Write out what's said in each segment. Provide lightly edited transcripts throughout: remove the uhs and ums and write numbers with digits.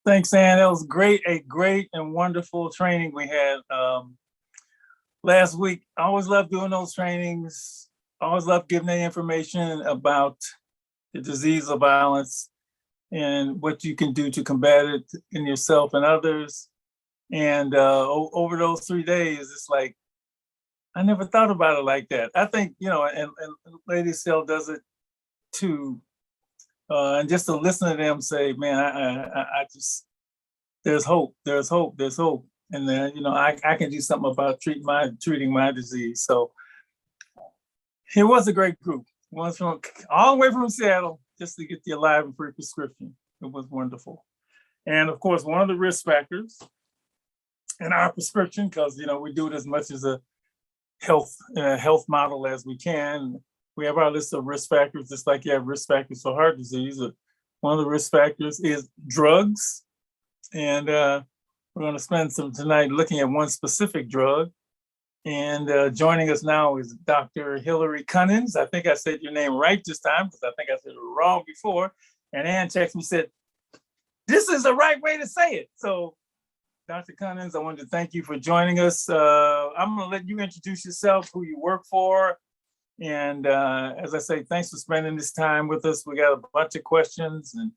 Thanks, Ann. That was great, a great and wonderful training we had last week. I always love doing those trainings. I always love giving the information about the disease of violence and what you can do to combat it in yourself and others. And over those 3 days, it's like, I never thought about it like that. I think, and Lady Cell does it too. And just to listen to them say, man, I just, there's hope, there's hope, there's hope. And then, I can do something about treating my disease. So it was a great group. It was from all the way from Seattle just to get the Alive and Free prescription. It was wonderful. And of course, one of the risk factors in our prescription, because, we do it as much as a health model as we can. We have our list of risk factors, just like you have risk factors for heart disease. One of the risk factors is drugs. And we're going to spend some tonight looking at one specific drug. And joining us now is Dr. Hillary Cunnins. I think I said your name right this time, because I think I said it wrong before. And Ann texted me, said, this is the right way to say it. So Dr. Cunnins, I wanted to thank you for joining us. I'm going to let you introduce yourself, who you work for. And as I say, thanks for spending this time with us. We got a bunch of questions and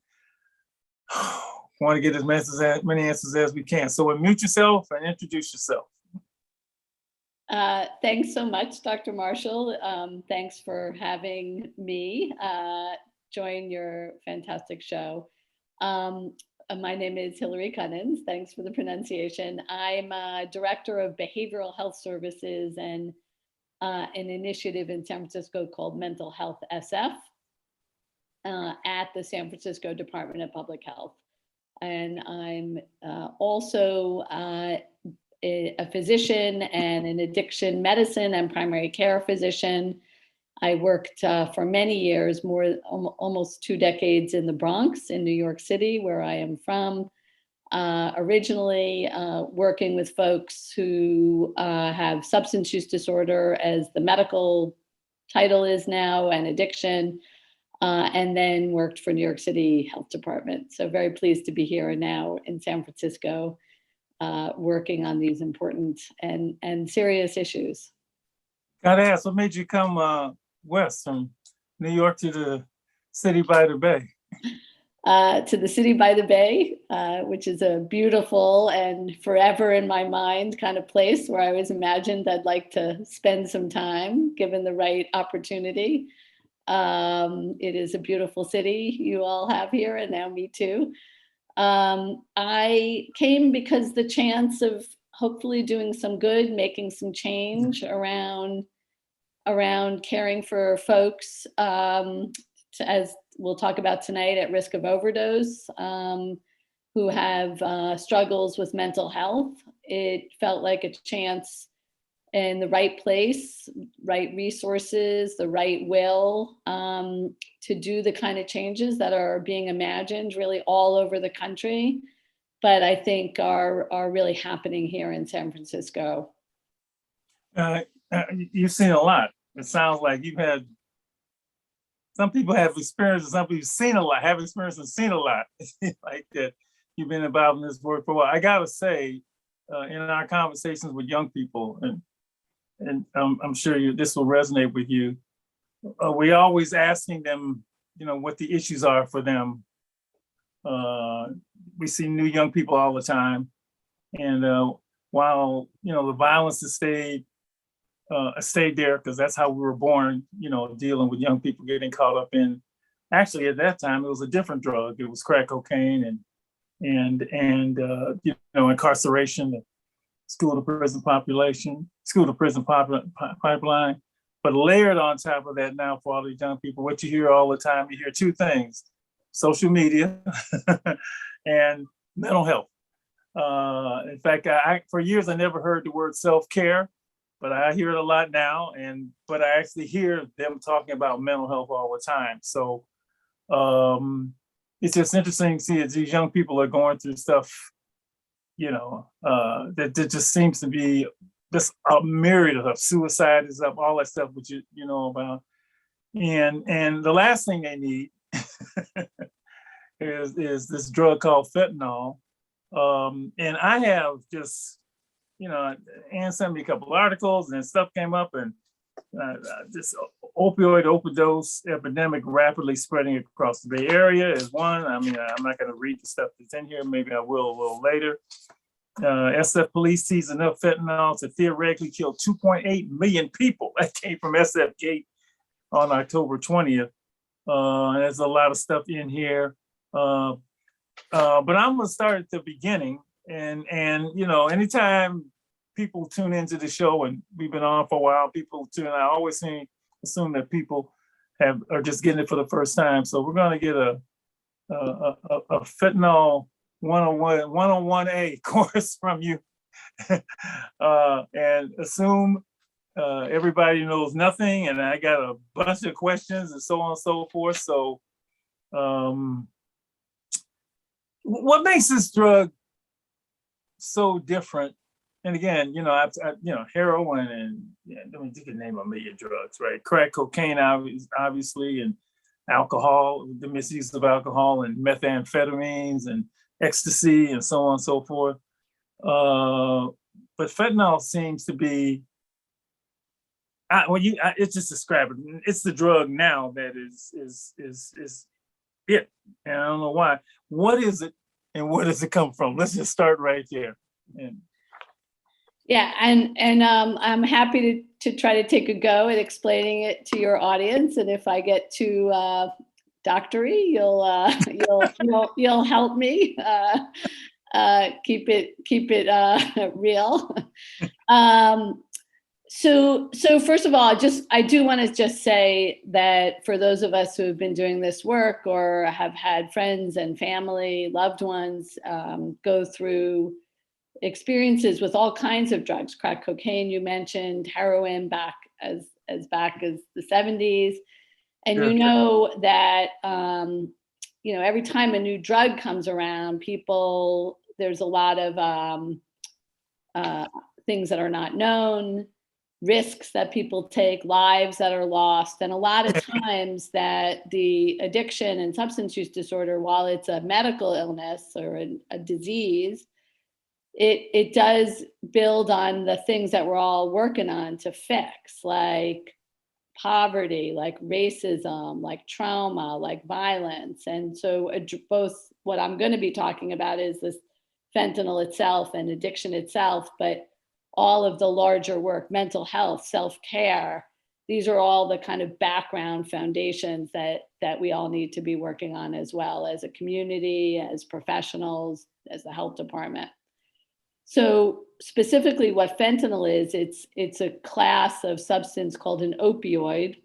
want to get as many answers as we can. So unmute yourself and introduce yourself. Thanks so much, Dr. Marshall. Thanks for having me join your fantastic show. My name is Hillary Cunnins. Thanks for the pronunciation. I'm a director of behavioral health services and an initiative in San Francisco called Mental Health SF at the San Francisco Department of Public Health. And I'm also a physician and an addiction medicine and primary care physician. I worked for many years, almost 2 decades in the Bronx in New York City, where I am from. Originally working with folks who have substance use disorder, as the medical title is now, and addiction, and then worked for New York City Health Department. So very pleased to be here now in San Francisco, working on these important and serious issues. Gotta ask, what made you come west from New York to the city by the bay? To the city by the bay, which is a beautiful and forever in my mind kind of place where I always imagined I'd like to spend some time given the right opportunity. It is a beautiful city you all have here, and now me too. I came because the chance of hopefully doing some good, making some change around caring for folks, as we'll talk about tonight, at risk of overdose, who have struggles with mental health. It felt like a chance in the right place, right resources, the right will, to do the kind of changes that are being imagined really all over the country, but I think are really happening here in San Francisco. You've seen a lot. It sounds like you've had, some people have experience, and some people have seen a lot, have experience and seen a lot. Like that, you've been involved in this work for a while. I gotta say, in our conversations with young people, and I'm sure this will resonate with you, we always asking them, what the issues are for them. We see new young people all the time, and while the violence has stayed there, because that's how we were born, dealing with young people getting caught up in. Actually, at that time, it was a different drug. It was crack cocaine and incarceration, school to prison pipeline. But layered on top of that now for all these young people, what you hear all the time, you hear 2 things: social media and mental health. In fact, for years, I never heard the word self-care, but I hear it a lot now. But I actually hear them talking about mental health all the time. So it's just interesting to see as these young people are going through stuff, that just seems to be just a myriad of suicide is up, all that stuff, which you know about. And the last thing they need is this drug called fentanyl. And I have just, Ann sent me a couple articles and stuff came up, and this opioid overdose epidemic rapidly spreading across the Bay Area is one. I mean, I'm not going to read the stuff that's in here. Maybe I will a little later. SF police sees enough fentanyl to theoretically kill 2.8 million people. That came from SF Gate on October 20th. There's a lot of stuff in here. But I'm gonna start at the beginning. And anytime people tune into the show, and we've been on for a while, people tune in, I always assume that people are just getting it for the first time. So we're gonna get a fentanyl 101A course from you, and assume everybody knows nothing, and I got a bunch of questions and so on and so forth. So what makes this drug so different? And again, heroin and I mean, you can name a million drugs, right? Crack cocaine, obviously, and alcohol, the misuse of alcohol, and methamphetamines and ecstasy and so on and so forth. But fentanyl seems to be, it's just described. It's the drug now that is it. And I don't know why. What is it, and where does it come from? Let's just start right there. Yeah, and I'm happy to try to take a go at explaining it to your audience. And if I get too doctory, you'll help me keep it real. So first of all, I do want to just say that for those of us who have been doing this work or have had friends and family, loved ones go through experiences with all kinds of drugs, crack cocaine, you mentioned, heroin back as the 70s. And Sure. you know that, every time a new drug comes around, there's a lot of things that are not known, risks that people take, lives that are lost. And a lot of times that the addiction and substance use disorder, while it's a medical illness or a disease, it does build on the things that we're all working on to fix, like poverty, like racism, like trauma, like violence. And so both what I'm going to be talking about is this fentanyl itself and addiction itself, but all of the larger work, mental health, self-care, these are all the kind of background foundations that we all need to be working on as well, as a community, as professionals, as the health department. So specifically what fentanyl is, it's a class of substance called an opioid.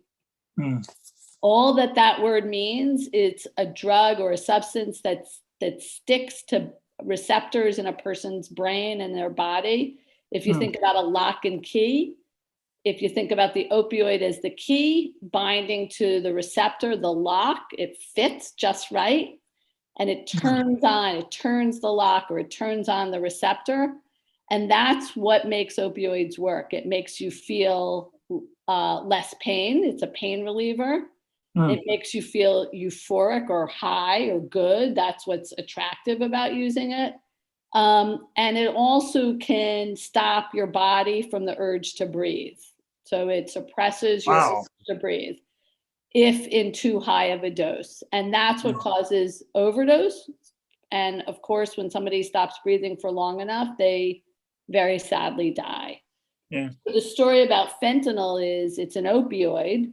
All that word means, it's a drug or a substance that sticks to receptors in a person's brain and their body. If you think about a lock and key, if you think about the opioid as the key binding to the receptor, the lock, it fits just right. And it turns the lock, or it turns on the receptor. And that's what makes opioids work. It makes you feel less pain. It's a pain reliever. It makes you feel euphoric or high or good. That's what's attractive about using it. And it also can stop your body from the urge to breathe. So it suppresses your urge to breathe if in too high of a dose. And that's what causes overdose. And of course, when somebody stops breathing for long enough, they very sadly die. Yeah. The story about fentanyl is it's an opioid,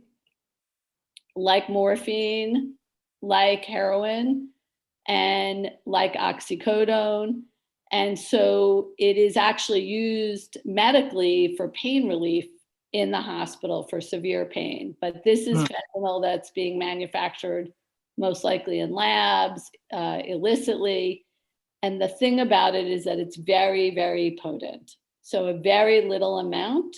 like morphine, like heroin, and like oxycodone. And so it is actually used medically for pain relief in the hospital for severe pain. But this is fentanyl that's being manufactured most likely in labs, illicitly. And the thing about it is that it's very, very potent. So a very little amount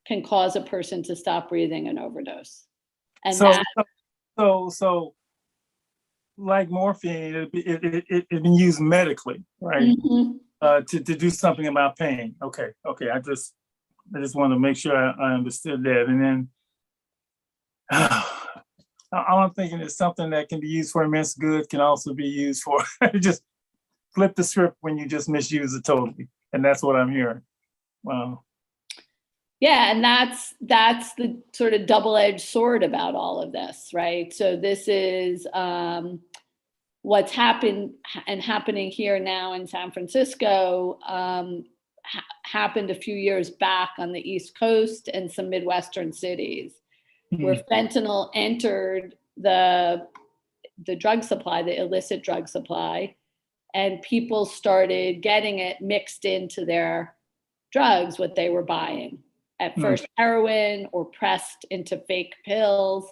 can cause a person to stop breathing and overdose. And so like morphine, it been used medically, right? To do something about pain. Okay. I just want to make sure I understood that. And then all I'm thinking is something that can be used for immense good can also be used for just flip the script when you just misuse it totally. And that's what I'm hearing. Wow. Yeah, and that's the sort of double-edged sword about all of this, right? So this is what's happened and happening here now in San Francisco happened a few years back on the East Coast and some Midwestern cities, where fentanyl entered the drug supply, the illicit drug supply, and people started getting it mixed into their drugs, what they were buying. At first heroin or pressed into fake pills.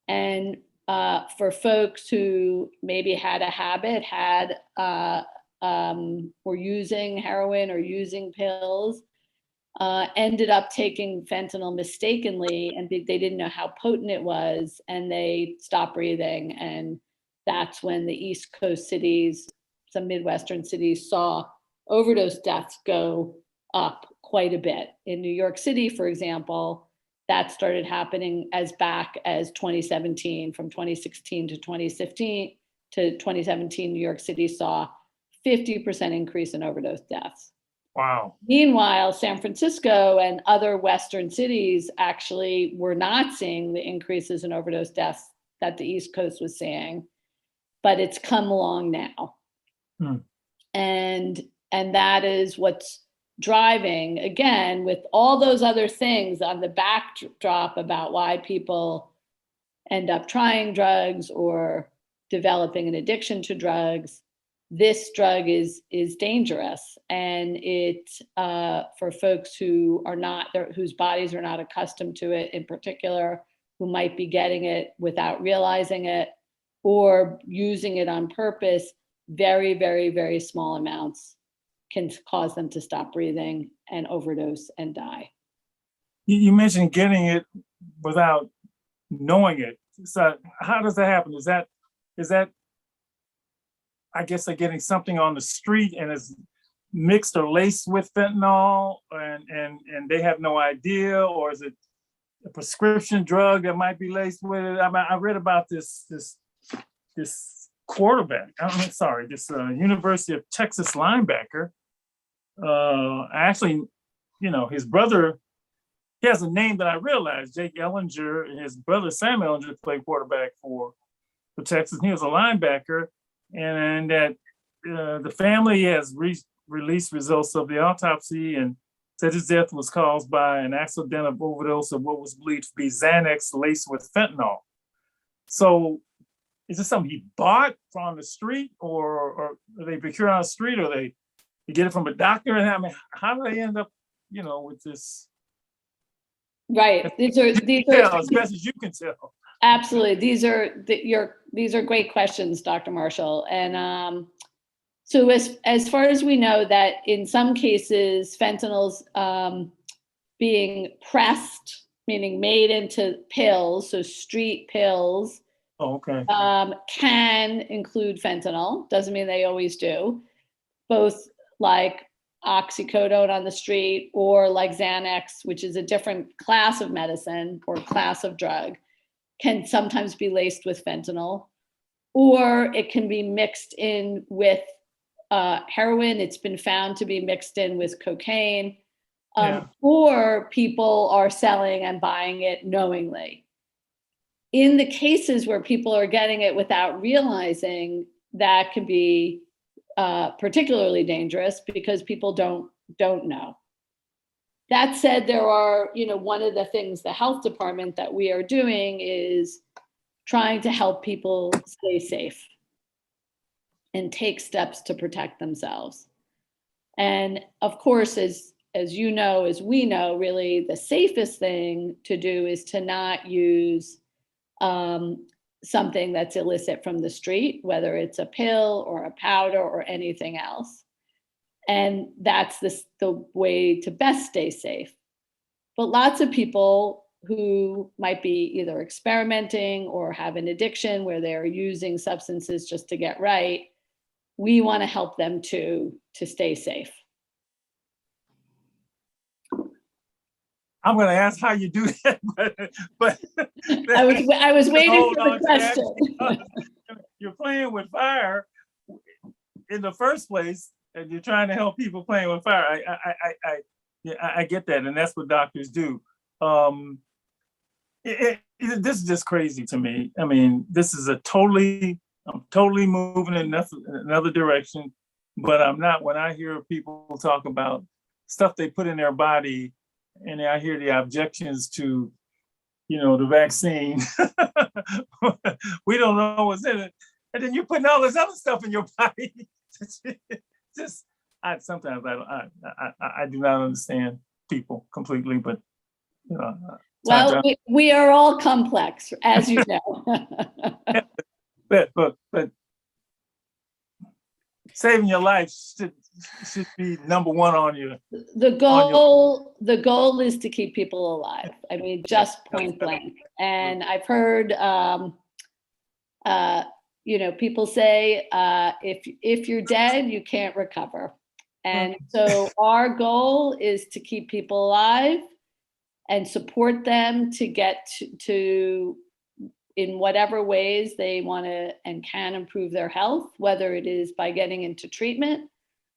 And for folks who maybe had a habit, were using heroin or using pills, ended up taking fentanyl mistakenly, and they didn't know how potent it was, and they stopped breathing. And that's when the East Coast cities, some Midwestern cities, saw overdose deaths go up quite a bit. In New York City, for example, that started happening as back as 2017. From 2016 to 2015 to 2017, New York City saw 50% increase in overdose deaths. Wow. Meanwhile, San Francisco and other Western cities actually were not seeing the increases in overdose deaths that the East Coast was seeing, but it's come along now. And that is what's driving, again, with all those other things on the backdrop about why people end up trying drugs or developing an addiction to drugs. This drug is dangerous, and it for folks who are not, whose bodies are not accustomed to it, in particular, who might be getting it without realizing it or using it on purpose, very, very, very small amounts can cause them to stop breathing and overdose and die. You mentioned getting it without knowing it. So how does that happen? Is that I guess they're getting something on the street and it's mixed or laced with fentanyl and they have no idea, or is it a prescription drug that might be laced with it? I read about this quarterback. This University of Texas linebacker. Actually, his brother, he has a name that I realized, Jake Ellinger, and his brother Sam Ellinger played quarterback for Texas. He was a linebacker, and that the family has released results of the autopsy and said his death was caused by an accidental overdose of what was believed to be Xanax laced with fentanyl. So is this something he bought from the street, or they procure on the street, or they get it from a doctor? And I mean, how do they end up, with this? Right. These are as best as you can tell. Absolutely. These are great questions, Dr. Marshall. And so as far as we know, that in some cases, fentanyl's being pressed, meaning made into pills, so street pills. Oh, okay. Can include fentanyl. Doesn't mean they always do. Both like oxycodone on the street or like Xanax, which is a different class of medicine or class of drug, can sometimes be laced with fentanyl, or it can be mixed in with heroin. It's been found to be mixed in with cocaine, or people are selling and buying it knowingly. In the cases where people are getting it without realizing, that can be particularly dangerous because people don't know. That said, there are, one of the things the health department that we are doing is trying to help people stay safe and take steps to protect themselves. And of course, as you know, as we know, really the safest thing to do is to not use something that's illicit from the street, whether it's a pill or a powder or anything else. And that's the way to best stay safe. But lots of people who might be either experimenting or have an addiction where they're using substances just to get right, we want to help them to stay safe. I'm going to ask how you do that, but I was waiting hold for on the to that question. because you're playing with fire in the first place, and you're trying to help people playing with fire. I get that, and that's what doctors do. This is just crazy to me. I mean, this is I'm totally moving in another direction, but I'm not. When I hear people talk about stuff they put in their body, and I hear the objections to, the vaccine, we don't know what's in it, and then you're putting all this other stuff in your body. Just, sometimes I do not understand people completely, but Well, we are all complex, as you know. but saving your life should be number one on your. The goal is to keep people alive. I mean, just point blank. And I've heard, people say, if you're dead, you can't recover. And so our goal is to keep people alive and support them to get to in whatever ways they want to and can improve their health, whether it is by getting into treatment,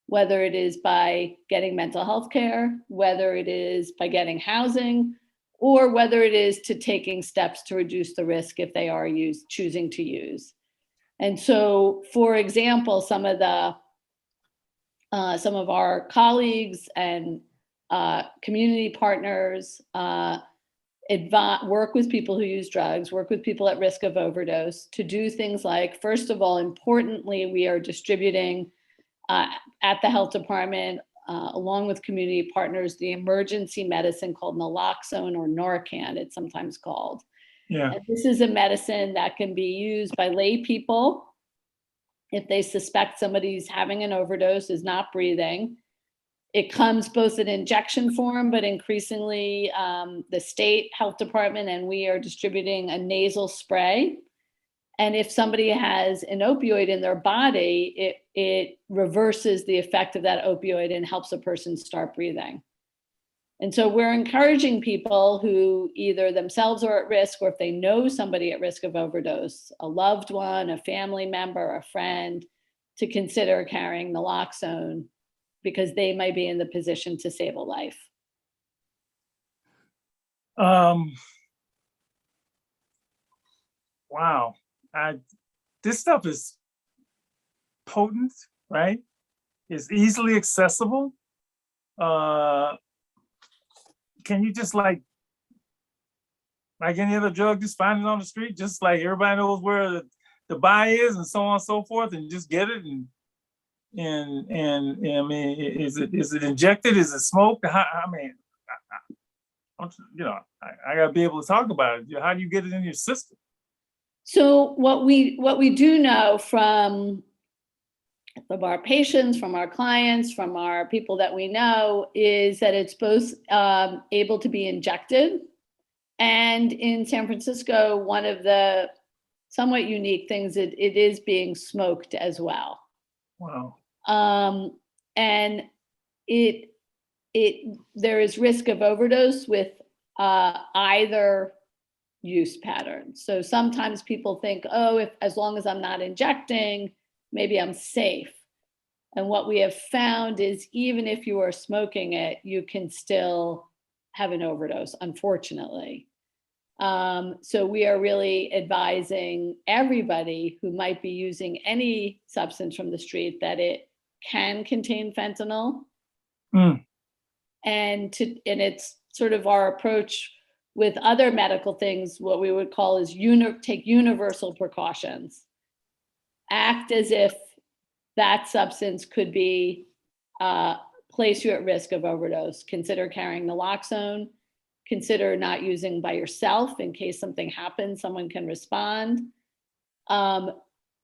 whether it is by getting mental health care, whether it is by getting housing, or whether it is to taking steps to reduce the risk if they are choosing to use. And so, for example, some of our colleagues and community partners work with people who use drugs, work with people at risk of overdose to do things like, first of all, importantly, we are distributing at the health department, along with community partners, the emergency medicine called naloxone, or Narcan, it's sometimes called. Yeah. And this is a medicine that can be used by lay people if they suspect somebody's having an overdose, is not breathing. It comes both in injection form, but increasingly the state health department and we are distributing a nasal spray. And if somebody has an opioid in their body, it reverses the effect of that opioid and helps a person start breathing. And so we're encouraging people who either themselves are at risk, or if they know somebody at risk of overdose, a loved one, a family member, a friend, to consider carrying naloxone because they might be in the position to save a life. Wow. This stuff is potent, right? It's easily accessible. Can you just like any other drug, just find it on the street, just like everybody knows where the buy is and so on and so forth, and just get it? And I mean, is it injected? Is it smoked? I gotta be able to talk about it. How do you get it in your system? So what we do know from our patients, from our clients, from our people that we know, is that it's both able to be injected, and in San Francisco, one of the somewhat unique things, it is being smoked as well. Wow. And there is risk of overdose with either use pattern. So sometimes people think, as long as I'm not injecting, maybe I'm safe. And what we have found is even if you are smoking it, you can still have an overdose, unfortunately. So we are really advising everybody who might be using any substance from the street that it can contain fentanyl. And it's sort of our approach with other medical things, what we would call is take universal precautions. Act as if that substance could be place you at risk of overdose. Consider carrying naloxone. Consider not using by yourself in case something happens, someone can respond.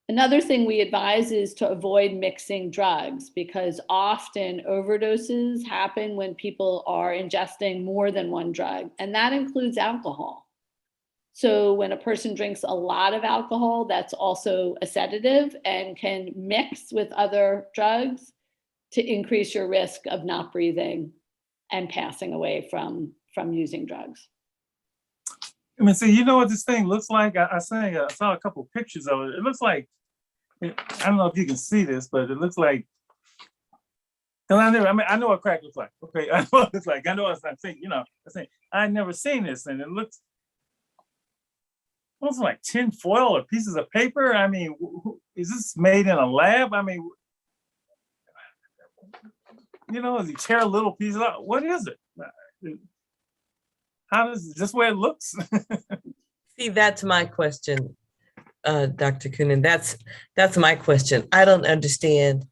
Another thing we advise is to avoid mixing drugs, because often overdoses happen when people are ingesting more than one drug, and that includes alcohol. So when a person drinks a lot of alcohol, that's also a sedative and can mix with other drugs to increase your risk of not breathing and passing away from from using drugs. I mean, see, you know what this thing looks like? I saw a couple pictures of it. It looks like, I don't know if you can see this, but it looks like, I know what crack looks like. Okay, I know what it looks like. I know what I'm saying, I've never seen this, and it looks almost like tin foil or pieces of paper. I mean, is this made in a lab? I mean, as you tear a little piece out, what is it? Is this where it looks? See, that's my question, Dr. Coonan. That's my question. I don't understand.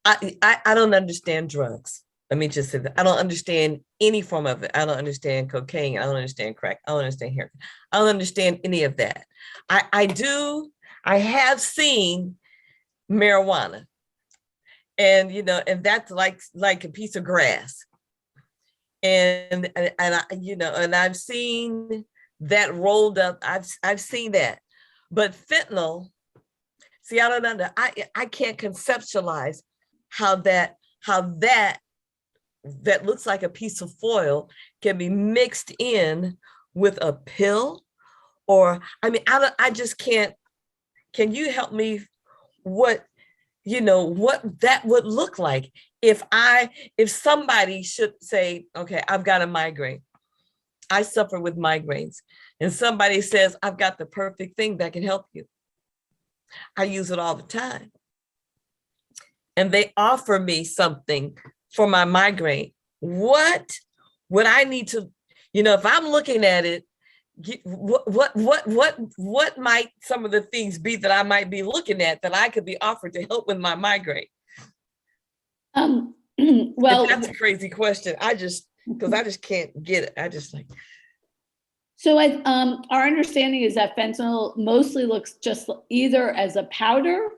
I don't understand drugs. Let me just say that. I don't understand any form of it. I don't understand cocaine. I don't understand crack. I don't understand heroin. I don't understand any of that. I have seen marijuana, and and that's like a piece of grass. And I've seen that rolled up. I've seen that, but fentanyl. See, I can't conceptualize how that looks like a piece of foil can be mixed in with a pill, or I just can't. Can you help me? What that would look like if somebody should say, okay, I've got a migraine. I suffer with migraines, and somebody says, I've got the perfect thing that can help you. I use it all the time. And they offer me something for my migraine. What would I need to, if I'm looking at it, what might some of the things be that I might be looking at that I could be offered to help with my migraine? Well, that's a crazy question. Because I just can't get it. I just like. So our understanding is that fentanyl mostly looks just either as a powder,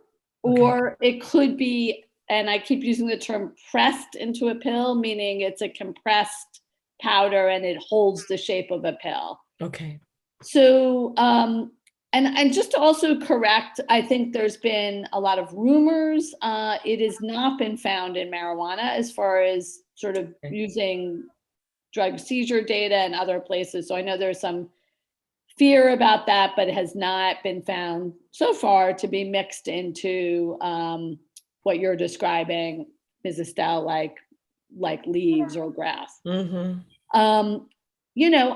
or it could be, and I keep using the term pressed into a pill, meaning it's a compressed powder and it holds the shape of a pill. Okay. So, and just to also correct, I think there's been a lot of rumors. It has not been found in marijuana as far as sort of using drug seizure data and other places. So I know there's some fear about that, but it has not been found so far to be mixed into what you're describing, Ms. Estelle, like leaves or grass. Mm-hmm.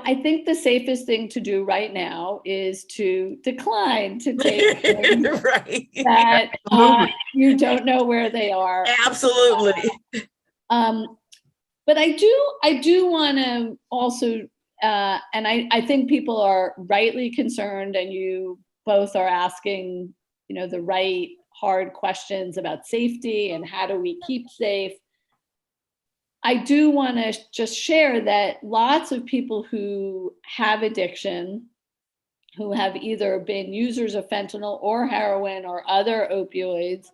I think the safest thing to do right now is to decline to take things right. that you don't know where they are. Absolutely. But I do want to also, and I think people are rightly concerned, and you both are asking, the right hard questions about safety and how do we keep safe. I do want to just share that lots of people who have addiction, who have either been users of fentanyl or heroin or other opioids,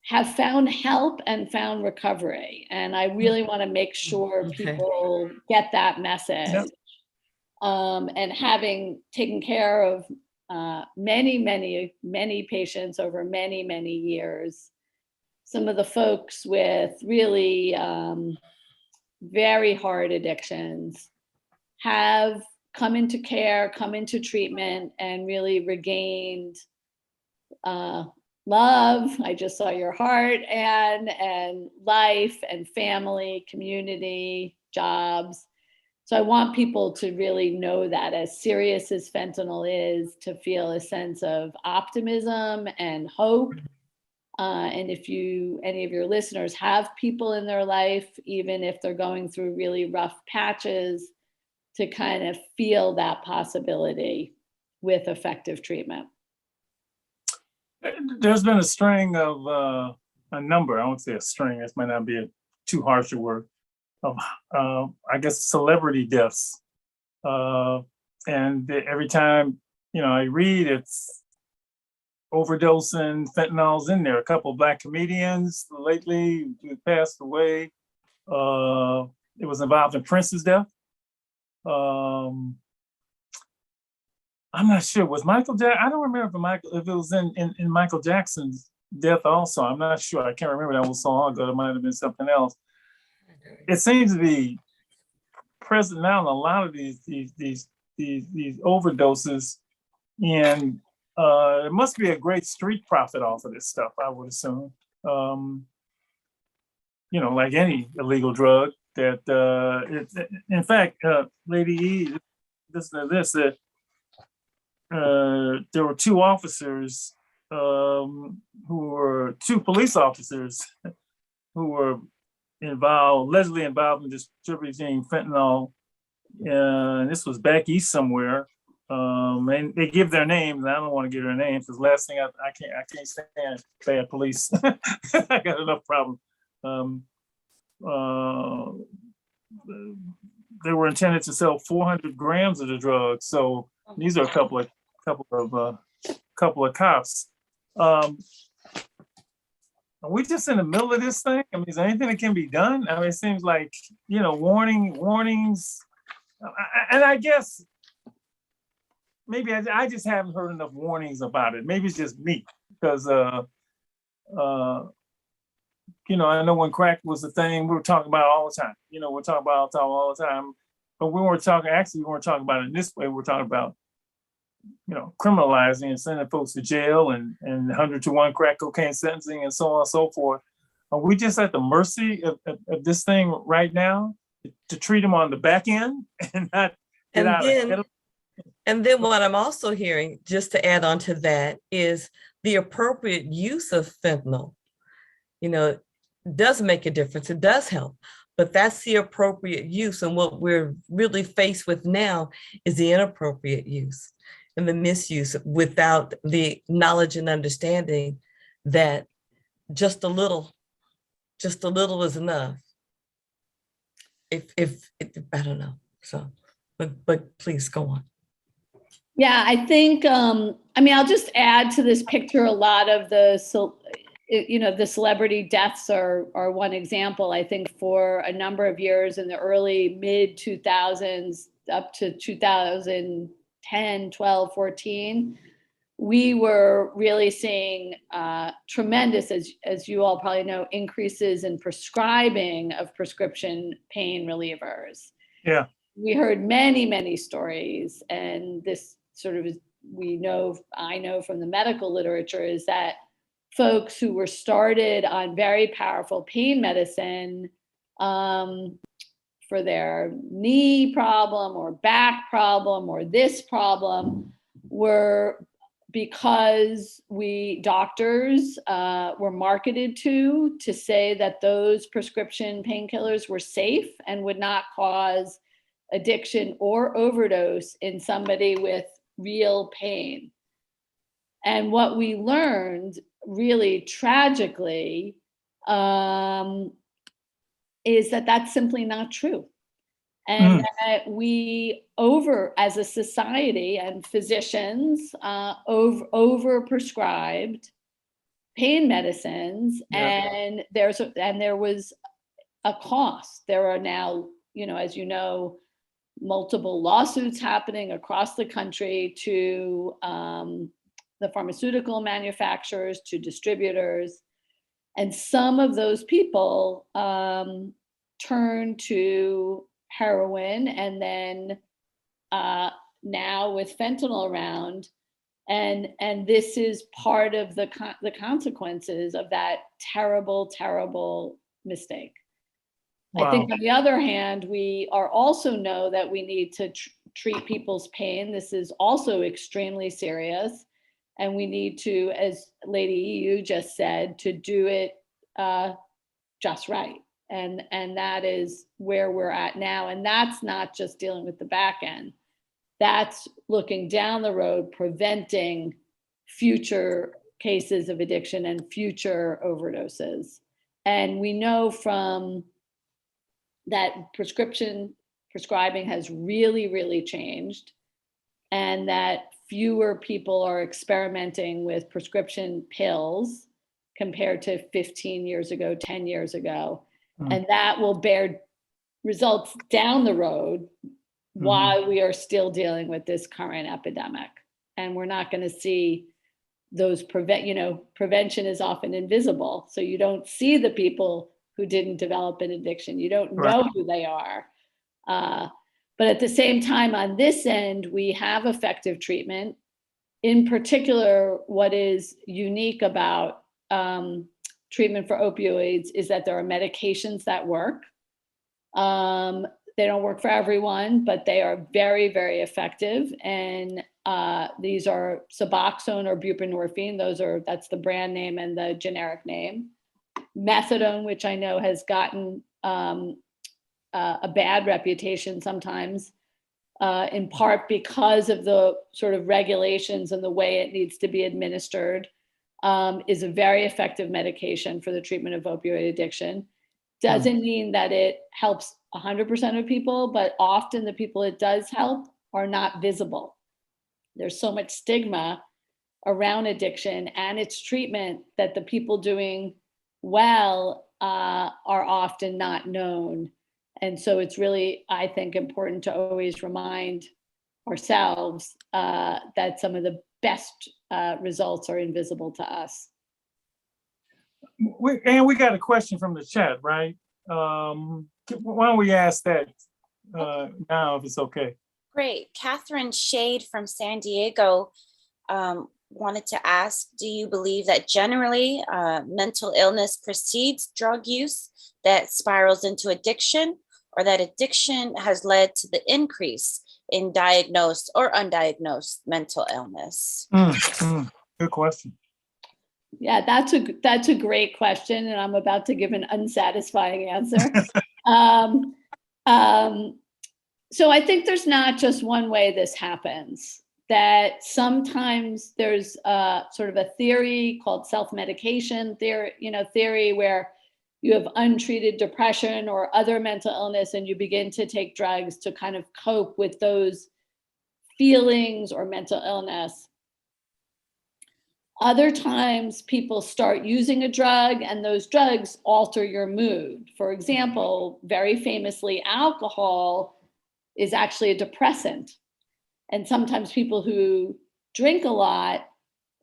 have found help and found recovery. And I really want to make sure people get that message. Yep. And having taken care of many, many, many patients over many, many years, some of the folks with really very hard addictions have come into care, come into treatment, and really regained love. I just saw your heart, and life and family, community, jobs. So I want people to really know that, as serious as fentanyl is, to feel a sense of optimism and hope. And if any of your listeners have people in their life, even if they're going through really rough patches, to kind of feel that possibility with effective treatment. There's been a string of a number, I won't say a string, this might not be a too harsh a word, of I guess celebrity deaths. And every time, I read, it's overdosing, fentanyl's in there. A couple of Black comedians lately who passed away. It was involved in Prince's death. I'm not sure. Was Michael Jackson? I don't remember if it was in Michael Jackson's death also. I'm not sure. I can't remember. That was so long ago. It might have been something else. It seems to be present now in a lot of these overdoses, and it must be a great street profit off of this stuff, I would assume. You know, like any illegal drug that, in fact, Lady E, listen to this, that there were two officers who were two police officers who were allegedly involved in distributing fentanyl. And this was back east somewhere. And they give their names. I don't want to give their names because last thing I can't stand bad police. I got enough problems. They were intended to sell 400 grams of the drug. So these are a couple of cops. Are we just in the middle of this thing? I mean, is there anything that can be done? I mean, it seems like, you know, warnings. And I guess maybe I just haven't heard enough warnings about it. Maybe it's just me because, you know, I know when crack was the thing, we were talking about it all the time. You know, we're talking about it all the time. But we weren't talking about it in this way. We're talking about, you know, criminalizing and sending folks to jail and 100-to-1 crack cocaine sentencing and so on and so forth. Are we just at the mercy of this thing right now to treat them on the back end and not get out ahead of? And then what I'm also hearing, just to add on to that, is the appropriate use of fentanyl. You know, does make a difference. It does help, but that's the appropriate use. And what we're really faced with now is the inappropriate use and the misuse without the knowledge and understanding that just a little is enough. If I don't know. So, but please go on. Yeah, I think, I mean, I'll just add to this picture, a lot of the celebrity deaths are one example. I think for a number of years in the early mid 2000s up to 2010, 12, 14, we were really seeing tremendous, as you all probably know, increases in prescribing of prescription pain relievers. Yeah. We heard many, many stories, and this sort of I know from the medical literature is that folks who were started on very powerful pain medicine for their knee problem or back problem or this problem were because doctors were marketed to say that those prescription painkillers were safe and would not cause addiction or overdose in somebody with real pain. And what we learned really tragically is that that's simply not true. And that we as a society and physicians, over prescribed pain medicines. Yeah. And there was a cost. There are now, as you know, multiple lawsuits happening across the country to the pharmaceutical manufacturers, to distributors. And some of those people turn to heroin, and then now with fentanyl around, and this is part of the consequences of that terrible, terrible mistake. Wow. I think on the other hand, we also know that we need to treat people's pain. This is also extremely serious, and we need to, as Lady EU just said, to do it just right. And that is where we're at now. And that's not just dealing with the back end. That's looking down the road, preventing future cases of addiction and future overdoses. And we know from that prescribing has really, really changed, and that fewer people are experimenting with prescription pills compared to 15 years ago, 10 years ago. And that will bear results down the road while we are still dealing with this current epidemic. And we're not going to see those prevention is often invisible. So you don't see the people who didn't develop an addiction. You don't know who they are. But at the same time, on this end, we have effective treatment. In particular, what is unique about treatment for opioids is that there are medications that work. They don't work for everyone, but they are very, very effective. And these are Suboxone or buprenorphine. That's the brand name and the generic name. Methadone, which I know has gotten a bad reputation sometimes, in part because of the sort of regulations and the way it needs to be administered, is a very effective medication for the treatment of opioid addiction. Doesn't mean that it helps 100% of people, but often the people it does help are not visible. There's so much stigma around addiction and its treatment that the people doing well are often not known. And so it's really, I think, important to always remind ourselves that some of the best results are invisible to us. And we got a question from the chat, right? Why don't we ask that now, if it's okay? Great. Catherine Shade from San Diego wanted to ask, do you believe that generally mental illness precedes drug use that spirals into addiction, or that addiction has led to the increase in diagnosed or undiagnosed mental illness? Good question. Yeah, that's a great question, and I'm about to give an unsatisfying answer. So I think there's not just one way this happens. That sometimes there's sort of a theory called self-medication theory, where you have untreated depression or other mental illness, and you begin to take drugs to kind of cope with those feelings or mental illness. Other times people start using a drug and those drugs alter your mood. For example, very famously, alcohol is actually a depressant. And sometimes people who drink a lot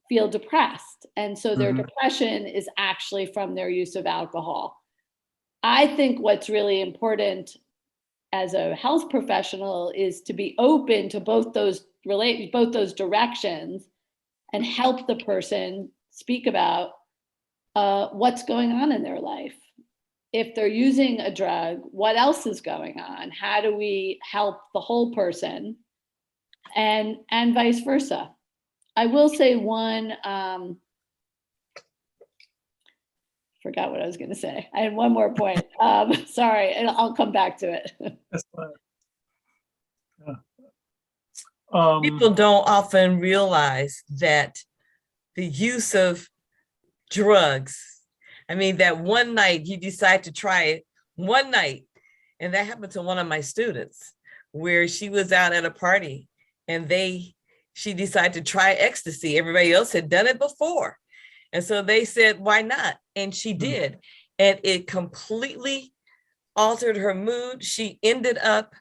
feel depressed. And so their depression is actually from their use of alcohol. I think what's really important as a health professional is to be open to both those directions and help the person speak about what's going on in their life. If they're using a drug, what else is going on? How do we help the whole person? And vice versa. I will say one, forgot what I was going to say. I had one more point. Sorry, and I'll come back to it. That's fine. Yeah. People don't often realize that the use of drugs, I mean, that one night you decide to try it one night, and that happened to one of my students, where she was out at a party and she decided to try ecstasy. Everybody else had done it before. And so they said, why not? And she did. And it completely altered her mood. She ended up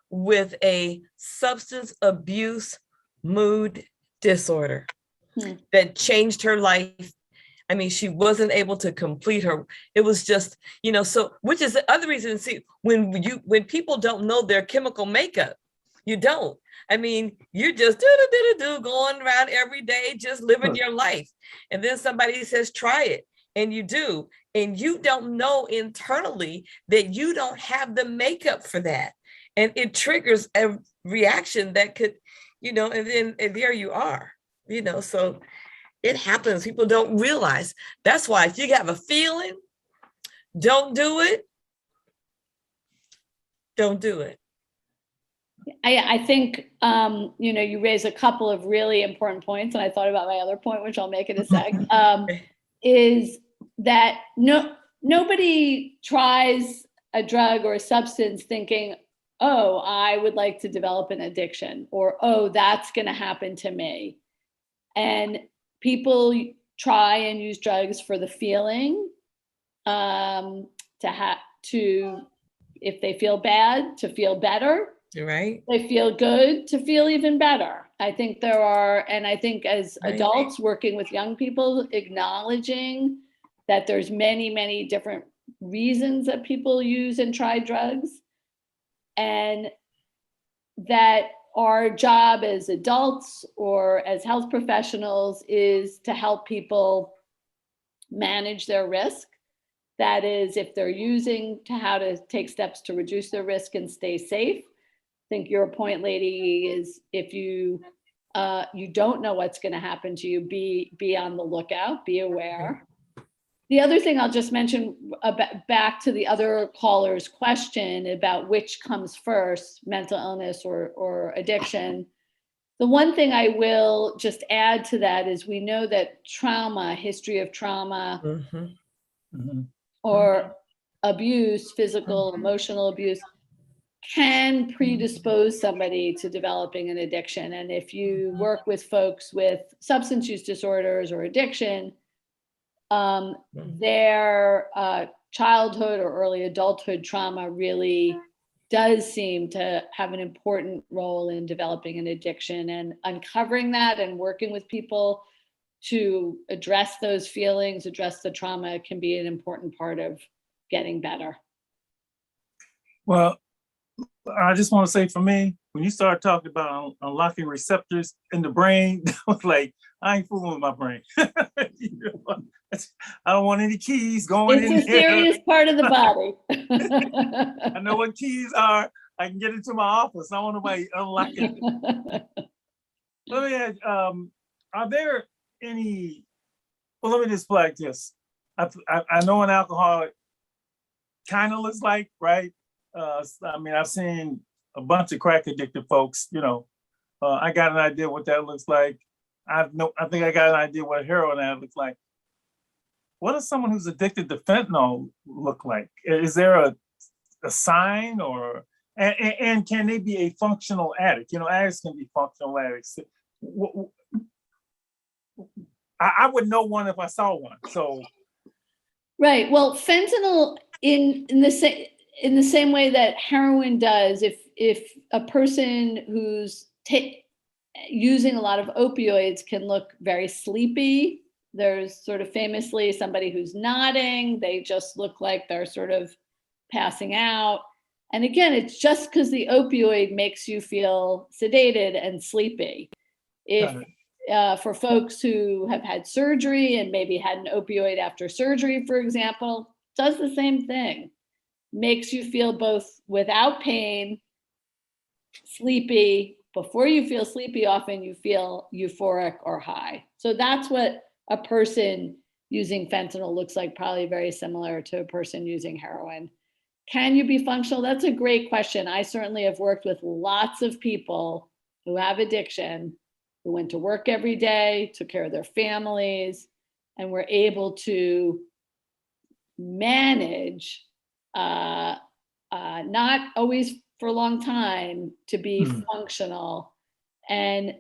with a substance abuse mood disorder that changed her life. I mean, she wasn't able to complete her. It was just, so, which is the other reason, see, when people don't know their chemical makeup, you don't. I mean, you're just going around every day, just living your life. And then somebody says, try it. And you do. And you don't know internally that you don't have the makeup for that. And it triggers a reaction that could, and there you are, so it happens. People don't realize. That's why if you have a feeling, don't do it. Don't do it. I think, you raise a couple of really important points, and I thought about my other point, which I'll make in a sec, is that nobody tries a drug or a substance thinking, oh, I would like to develop an addiction, or, oh, that's going to happen to me. And people try and use drugs for the feeling, if they feel bad, to feel better. You're right. They feel good to feel even better. I think as adults working with young people, acknowledging that there's many, many different reasons that people use and try drugs. and that our job as adults or as health professionals is to help people manage their risk. That is, if they're using, to how to take steps to reduce their risk and stay safe. I think your point, lady, is if you don't know what's going to happen to you, be on the lookout, be aware. The other thing I'll just mention back to the other caller's question about which comes first, mental illness or addiction. The one thing I will just add to that is we know that trauma, history of trauma, or abuse, physical, emotional abuse, can predispose somebody to developing an addiction. And if you work with folks with substance use disorders or addiction, their childhood or early adulthood trauma really does seem to have an important role in developing an addiction, and uncovering that and working with people to address those feelings, address the trauma, can be an important part of getting better. Well, I just want to say, for me, when you start talking about unlocking receptors in the brain, I was like, I ain't fooling with my brain. You know, I don't want any keys going in It's a there. serious part of the body. I know what keys are. I can get into my office. I don't want nobody unlocking it. Let me ask, are there any, well, let me just flag this. I know an alcoholic kind of looks like, right? I mean, I've seen a bunch of crack addicted folks, you know. I got an idea what that looks like. I think I got an idea what heroin addict looks like. What does someone who's addicted to fentanyl look like? Is there a sign, or and can they be a functional addict? You know, addicts can be functional addicts. I would know one if I saw one. So, right. Well, fentanyl in the same way that heroin does. If a person who's using a lot of opioids can look very sleepy. There's sort of famously somebody who's nodding. They just look like they're sort of passing out. And again, it's just because the opioid makes you feel sedated and sleepy. If for folks who have had surgery and maybe had an opioid after surgery, for example, does the same thing. Makes you feel both without pain, sleepy. Before you feel sleepy, often you feel euphoric or high. So that's what a person using fentanyl looks like, probably very similar to a person using heroin. Can you be functional? That's a great question. I certainly have worked with lots of people who have addiction, who went to work every day, took care of their families, and were able to manage, not always for a long time, to be functional. And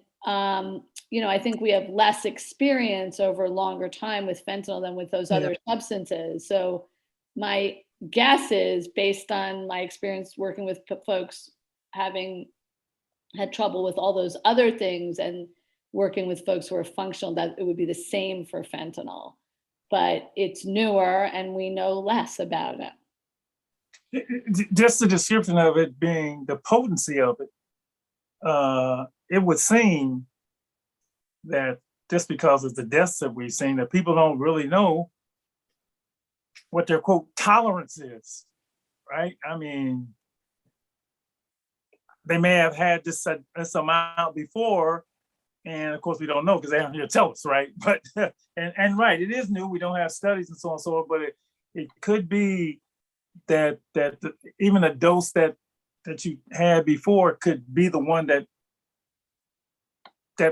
you know, I think we have less experience over a longer time with fentanyl than with those other substances. So my guess is, based on my experience working with folks having had trouble with all those other things and working with folks who are functional, that it would be the same for fentanyl. But it's newer and we know less about it. Just the description of it being the potency of it, it would seem that just because of the deaths that we've seen, that people don't really know what their quote tolerance is, right? I mean, they may have had this amount before, and of course we don't know because they aren't here to tell us, right? But and right, it is new. We don't have studies and so on and so on, but it could be that even a dose that you had before could be the one that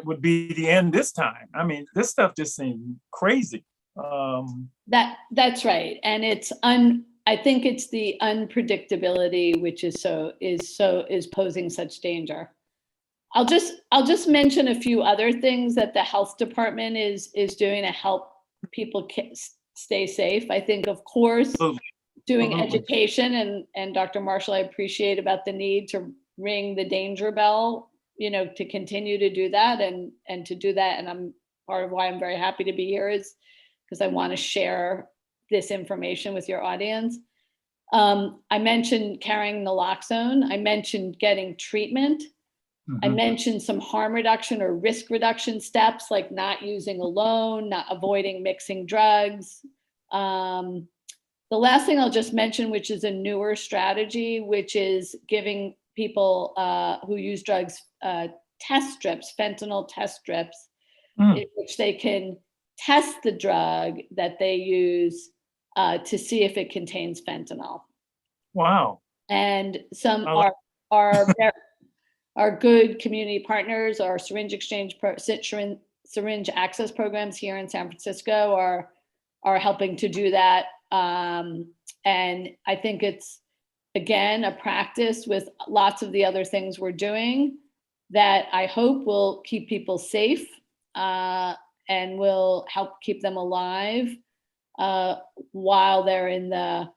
would be the end this time. I mean, this stuff just seemed crazy. That's right, and I think it's the unpredictability which is posing such danger. I'll just mention a few other things that the health department is doing to help people stay safe. I think, of course, doing education, and Dr. Marshall, I appreciate about the need to ring the danger bell, you know, to continue to do that and to do that. And I'm part of why I'm very happy to be here is because I want to share this information with your audience. I mentioned carrying naloxone. I mentioned getting treatment. I mentioned some harm reduction or risk reduction steps, like not using alone, not avoiding mixing drugs. The last thing I'll just mention, which is a newer strategy, which is giving people who use drugs test strips, fentanyl test strips, in which they can test the drug that they use to see if it contains fentanyl. Wow. And some I like- our good community partners, our syringe exchange, syringe access programs here in San Francisco are helping to do that. And I think it's, again, a practice with lots of the other things we're doing that I hope will keep people safe and will help keep them alive while they're in the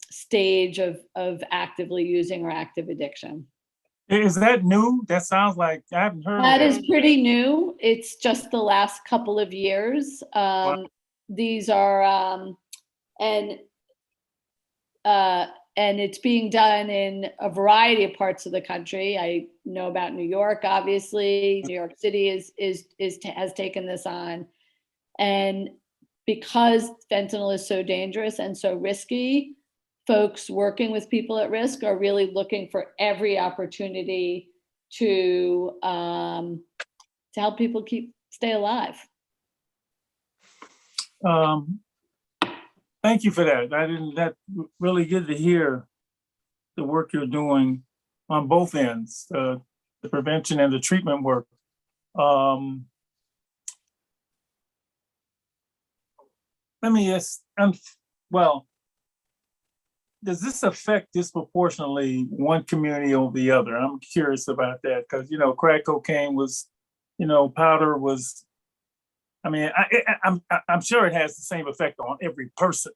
stage of actively using or active addiction. Is that new? That sounds like I haven't heard That of is pretty new. It's just the last couple of years. These are, and it's being done in a variety of parts of the country. I know about New York, obviously. New York City has taken this on. And because fentanyl is so dangerous and so risky, folks working with people at risk are really looking for every opportunity to help people stay alive. Thank you for that. That really good to hear the work you're doing on both ends, the prevention and the treatment work. Let me ask, well, does this affect disproportionately one community over the other? I'm curious about that because, crack cocaine was, powder was, I mean, I'm sure it has the same effect on every person,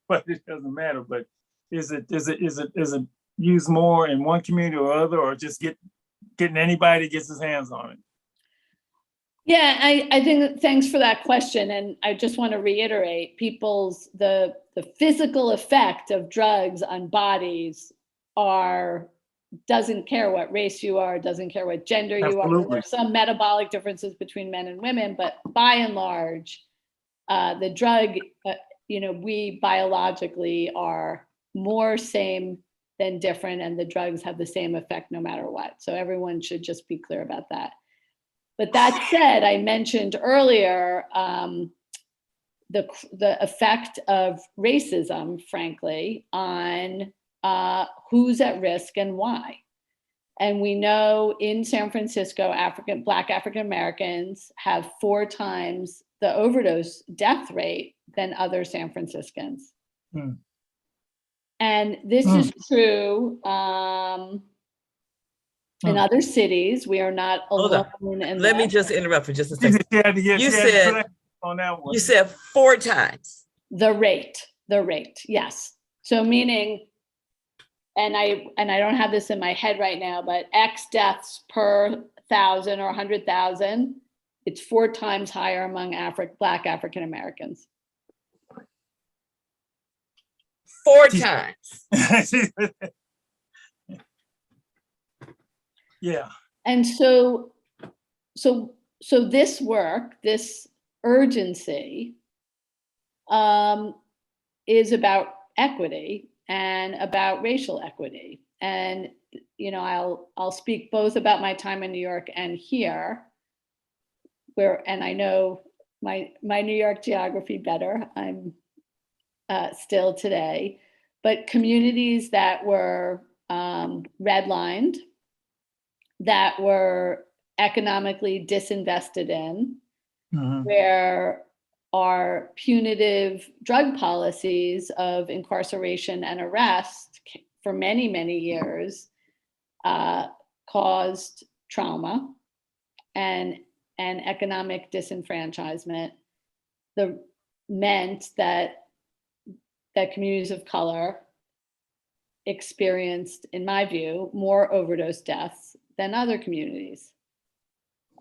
but it doesn't matter. But is it used more in one community or other, or just getting anybody that gets his hands on it? Yeah, I think thanks for that question. And I just want to reiterate the physical effect of drugs on bodies doesn't care what race you are, doesn't care what gender you are. There are some metabolic differences between men and women, but by and large, the drug, we biologically are more same than different, and the drugs have the same effect no matter what. So everyone should just be clear about that. But that said, I mentioned earlier the effect of racism, frankly, on who's at risk and why. And we know in San Francisco, Black African Americans have 4 times the overdose death rate than other San Franciscans. And this is true in other cities. We are not alone. Let me just interrupt for just a second. On that one. You said 4 times. The rate, yes. So meaning, and I don't have this in my head right now, but X deaths per 1,000 or 100,000, it's 4 times higher among Black African Americans. 4 times. Yeah. And so this work, this urgency, is about equity and about racial equity. And I'll speak both about my time in New York and here, and I know my New York geography better. I'm still today, but communities that were redlined, that were economically disinvested in, where our punitive drug policies of incarceration and arrest for many, many years caused trauma and economic disenfranchisement. That meant that communities of color experienced, in my view, more overdose deaths than other communities.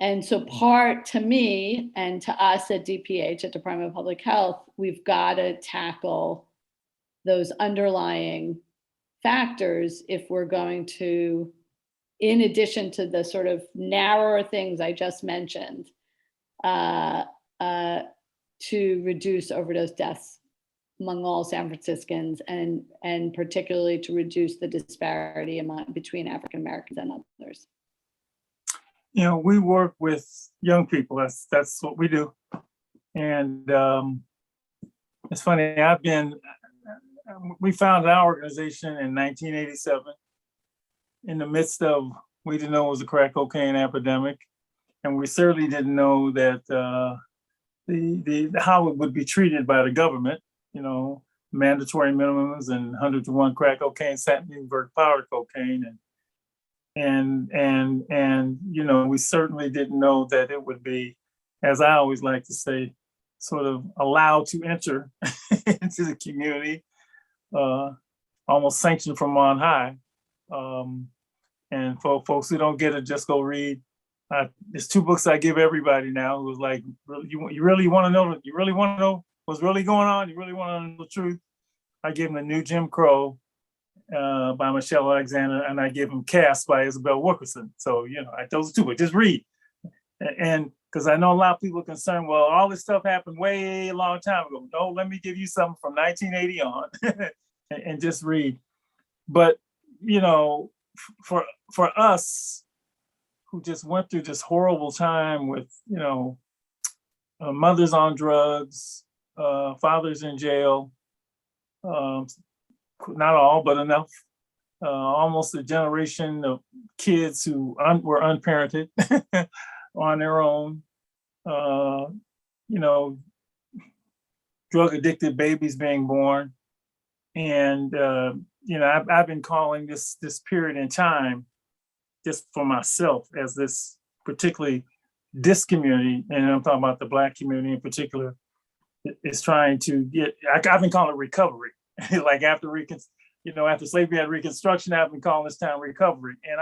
And so to me and to us at DPH, at Department of Public Health, we've got to tackle those underlying factors if we're going to, in addition to the sort of narrower things I just mentioned, to reduce overdose deaths among all San Franciscans, and particularly to reduce the disparity between African Americans and others. You know, we work with young people. That's what we do. And it's funny, we founded our organization in 1987 in the midst of, we didn't know it was a crack cocaine epidemic. And we certainly didn't know that how it would be treated by the government, you know, mandatory minimums and 100-to-1 crack cocaine, satin powder cocaine. And you know, we certainly didn't know that it would be, as I always like to say, sort of allowed to enter into the community, almost sanctioned from on high. And for folks who don't get it, just go read. There's 2 books I give everybody now. It was like, you really want to know? You really want to know what's really going on? You really want to know the truth? I give them The New Jim Crow by Michelle Alexander, and I give them Caste by Isabel Wilkerson. So, you know, those 2 books, just read. And because I know a lot of people are concerned, well, all this stuff happened way a long time ago. No, let me give you something from 1980 on and just read. But, you know, for us who just went through this horrible time with, you know, mothers on drugs, fathers in jail, not all, but enough, almost a generation of kids who were unparented on their own, you know, drug addicted babies being born. And, you know, I've been calling this period in time, just for myself, as this particularly this community, and I'm talking about the Black community in particular, is trying to get, I've been calling it recovery. Like after slavery had Reconstruction, I've been calling this time recovery. And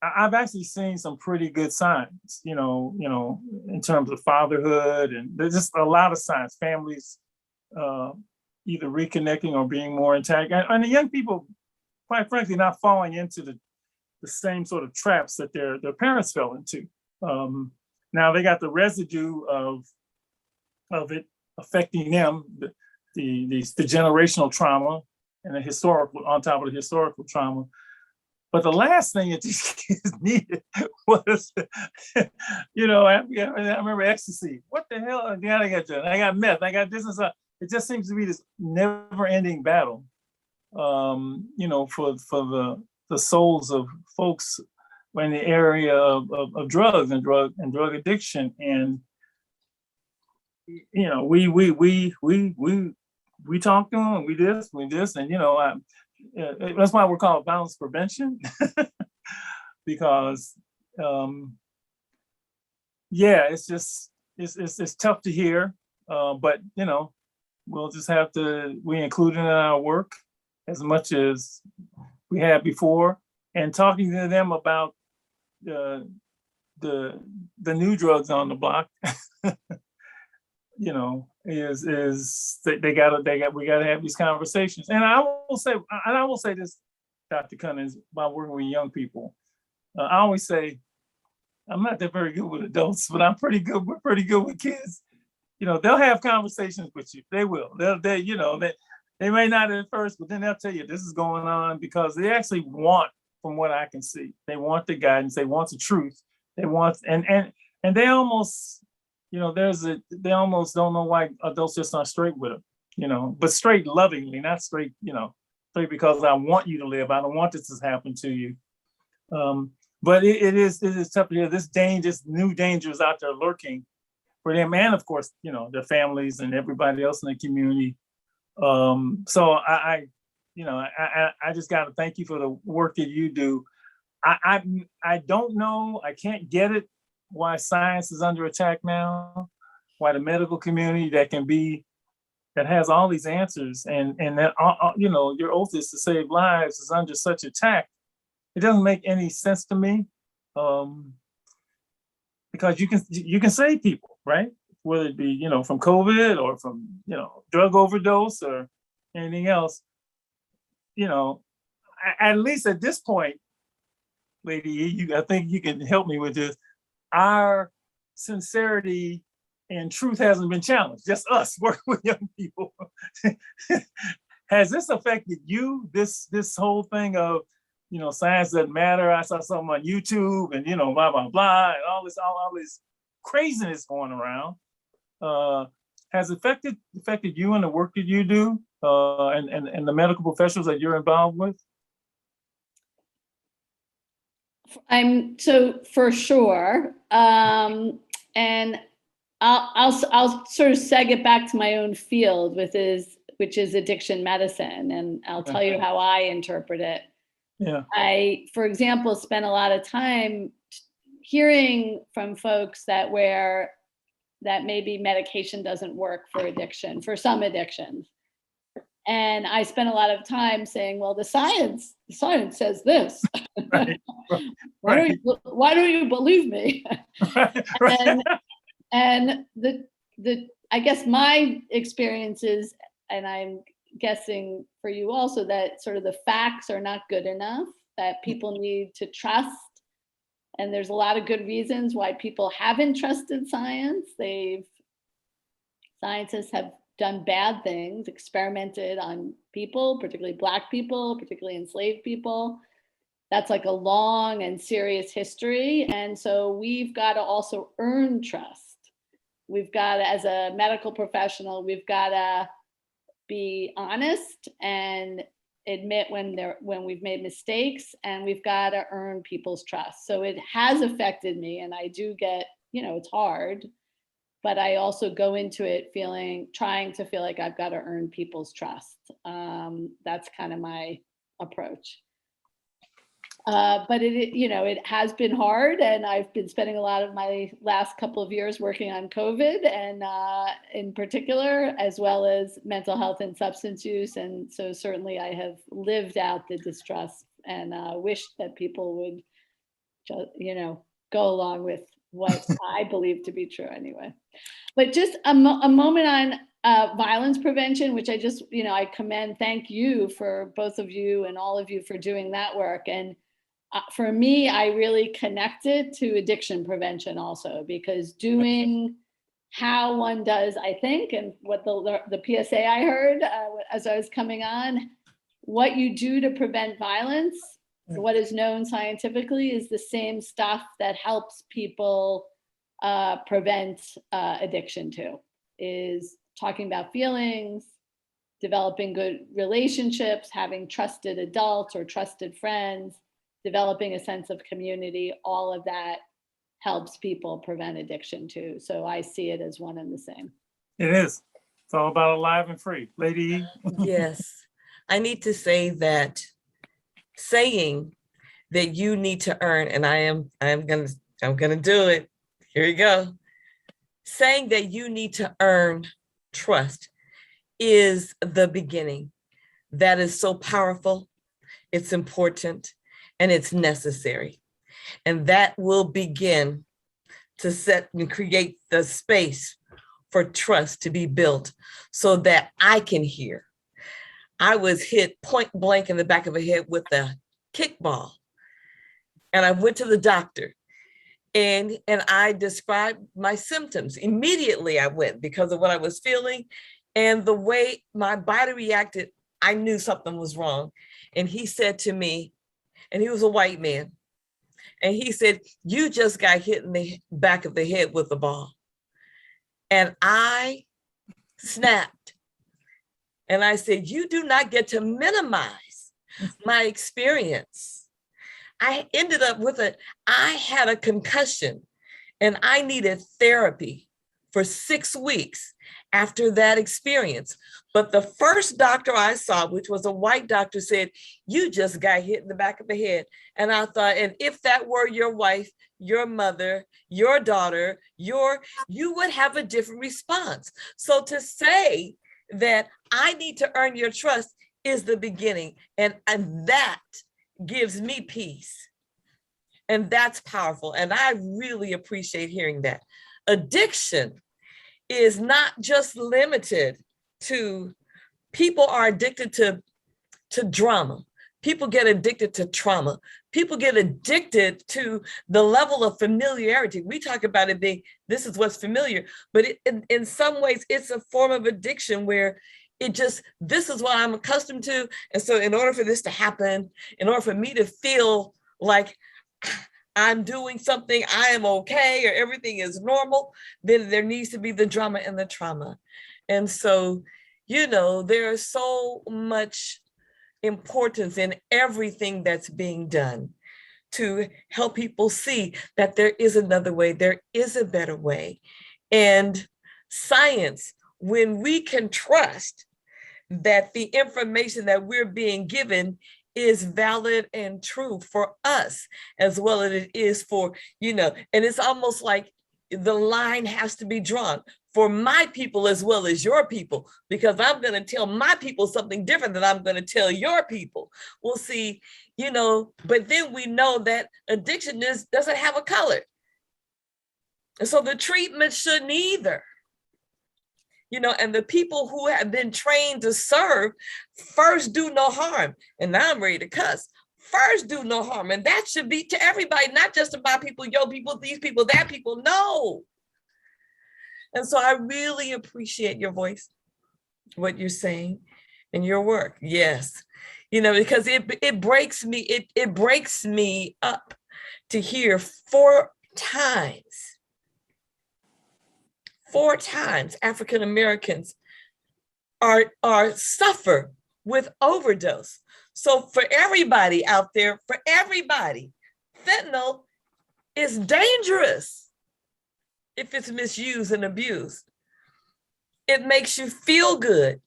I've actually seen some pretty good signs, you know, in terms of fatherhood, and there's just a lot of signs, families either reconnecting or being more intact, and the young people, quite frankly, not falling into the same sort of traps that their parents fell into. Now they got the residue of it affecting them, the generational trauma and the historical, on top of the historical trauma. But the last thing that these kids needed was, you know, I remember ecstasy. What the hell? I got meth, I got this and that. It just seems to be this never-ending battle, you know, for the souls of folks in the area of drugs and drug addiction. And you know, we talk to them, we this, and you know, that's why we're called violence prevention, because yeah, it's just it's tough to hear, but you know, we'll just have to, we include it in our work as much as we had before, and talking to them about the new drugs on the block. You know, we gotta have these conversations. And I will say this, Dr. Cummins, about working with young people. I always say, I'm not that very good with adults, but we're pretty good with kids. You know, they'll have conversations with you. They will. They may not at first, but then they'll tell you this is going on, because they actually want, from what I can see, they want the guidance, they want the truth, they want, and they almost, you know, they almost don't know why adults just aren't straight with them, you know, but straight lovingly, not straight, you know, straight because I want you to live. I don't want this to happen to you. But it is tough to hear this new dangers out there lurking for them, and of course, you know, their families and everybody else in the community. So I just got to thank you for the work that you do. I don't know, I can't get it, why science is under attack now, why the medical community that has all these answers, and that, you know, your oath is to save lives, is under such attack. It doesn't make any sense to me, because you can save people, right? Whether it be, you know, from COVID or from, you know, drug overdose, or anything else, at least at this point, Lady E, I think you can help me with this. Our sincerity and truth hasn't been challenged. Just us working with young people. Has this affected you? This whole thing of, science doesn't matter. I saw something on YouTube and blah blah blah and all this craziness going around. Has affected you and the work that you do, and the medical professionals that you're involved with? So for sure, and I'll sort of seg it back to my own field, which is addiction medicine, and I'll tell you how I interpret it. Yeah. I, for example, spent a lot of time hearing from folks that maybe medication doesn't work for addiction, for some addictions. And I spent a lot of time saying, well, the science says this. Right. Why don't you believe me? Right. And I guess my experience is, and I'm guessing for you also, that sort of the facts are not good enough, that people need to trust. And there's a lot of good reasons why people haven't trusted science. Scientists have done bad things, experimented on people, particularly Black people, particularly enslaved people. That's like a long and serious history. And so we've got to also earn trust. We've got to, as a medical professional, we've got to be honest and admit when we've made mistakes, and we've got to earn people's trust. So it has affected me, and I do get, it's hard, but I also go into it trying to feel like I've got to earn people's trust. That's kind of my approach. But it has been hard, and I've been spending a lot of my last couple of years working on COVID, and in particular, as well as mental health and substance use. And so certainly I have lived out the distrust, and wish that people would just, go along with what I believe to be true anyway. But just a moment on violence prevention, which I just, I thank you for both of you and all of you for doing that work. And for me, I really connected to addiction prevention also, because doing how one does, I think, and what the PSA I heard as I was coming on, what you do to prevent violence, what is known scientifically, is the same stuff that helps people prevent addiction too, is talking about feelings, developing good relationships, having trusted adults or trusted friends, developing a sense of community. All of that helps people prevent addiction too. So I see it as one and the same. It is. It's all about alive and free. Lady E? Yes, I need to say that saying that you need to earn, and I'm gonna do it. Here you go. Saying that you need to earn trust is the beginning. That is so powerful. It's important. And it's necessary. And that will begin to set and create the space for trust to be built so that I can hear. I was hit point blank in the back of the head with a kickball. And I went to the doctor and I described my symptoms. Immediately I went because of what I was feeling and the way my body reacted. I knew something was wrong. And he said to me, and he was a white man, and he said, you just got hit in the back of the head with a ball. And I snapped. And I said, you do not get to minimize my experience. I ended up I had a concussion and I needed therapy for 6 weeks after that experience. But the first doctor I saw, which was a white doctor, said, you just got hit in the back of the head. And I thought, and if that were your wife, your mother, your daughter, you would have a different response. So to say that I need to earn your trust is the beginning. And that gives me peace. And that's powerful. And I really appreciate hearing that. Addiction is not just limited to people are addicted to drama. People get addicted to trauma. People get addicted to the level of familiarity. We talk about it being, this is what's familiar, but in some ways it's a form of addiction where this is what I'm accustomed to. And so in order for this to happen, in order for me to feel like I'm doing something, I am okay, or everything is normal, then there needs to be the drama and the trauma. And so, there's so much importance in everything that's being done to help people see that there is another way, there is a better way. And science, when we can trust that the information that we're being given is valid and true for us, as well as it is for, and it's almost like the line has to be drawn for my people as well as your people, because I'm going to tell my people something different than I'm going to tell your people. We'll see, but then we know that addiction doesn't have a color. And so the treatment shouldn't either. And the people who have been trained to serve first do no harm. And now I'm ready to cuss. First do no harm. And that should be to everybody, not just to my people, your people, these people, that people. No. And so I really appreciate your voice, what you're saying, and your work. Yes. Because it breaks me up to hear 4 times African Americans are suffer with overdose. So for everybody out there, fentanyl is dangerous if it's misused and abused. It makes you feel good.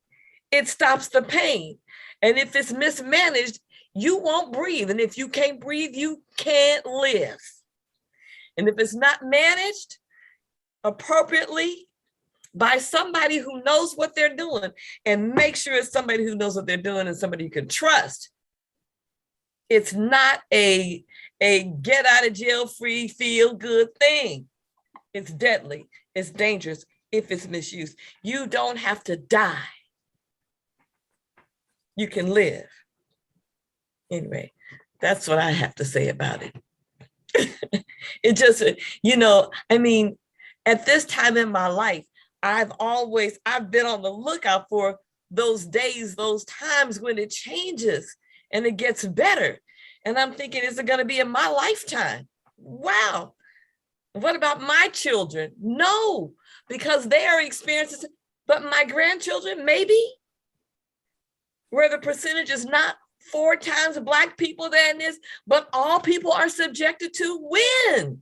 It stops the pain. And if it's mismanaged, you won't breathe. And if you can't breathe, you can't live. And if it's not managed appropriately by somebody who knows what they're doing, and make sure it's somebody who knows what they're doing and somebody you can trust, it's not a get out of jail free, feel good thing. It's deadly. It's dangerous if it's misused. You don't have to die. You can live. Anyway, that's what I have to say about it. It just, at this time in my life, I've been on the lookout for those days, those times when it changes and it gets better. And I'm thinking, is it going to be in my lifetime? Wow. What about my children? No, because they are experiencing, but my grandchildren, maybe, where the percentage is not 4 times Black people than this, but all people are subjected to when?